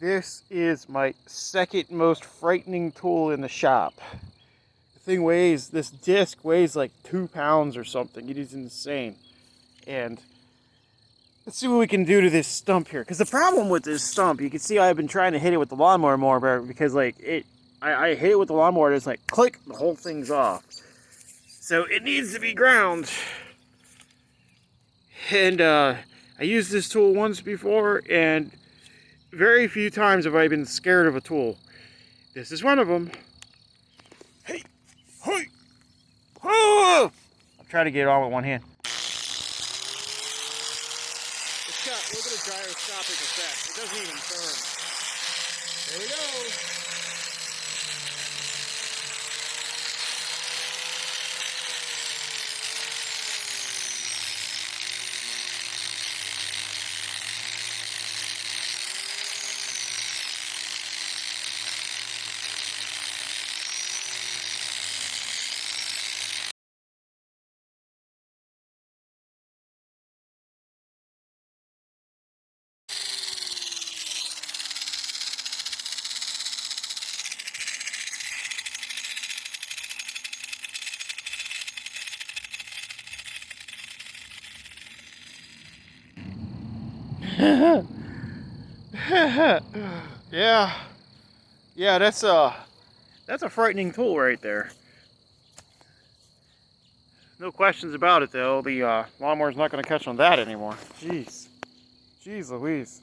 This is my second most frightening tool in the shop. The thing weighs, this disc weighs like 2 pounds or something. It is insane. And let's see what we can do to this stump here. Because the problem with this stump, you can see I've been trying to hit it with the lawnmower more, because like I hit it with the lawnmower, and it's like click, the whole thing's off. So it needs to be ground. And I used this tool once before, and very few times have I been scared of a tool. This is one of them. Hey, hey, oh! I'll try to get it on with one hand. It's got a little bit of gyroscopic effect. It doesn't even turn. There we go. Yeah, yeah, that's a frightening tool right there. No questions about it though. The lawnmower's not going to catch on that anymore. Jeez, Louise.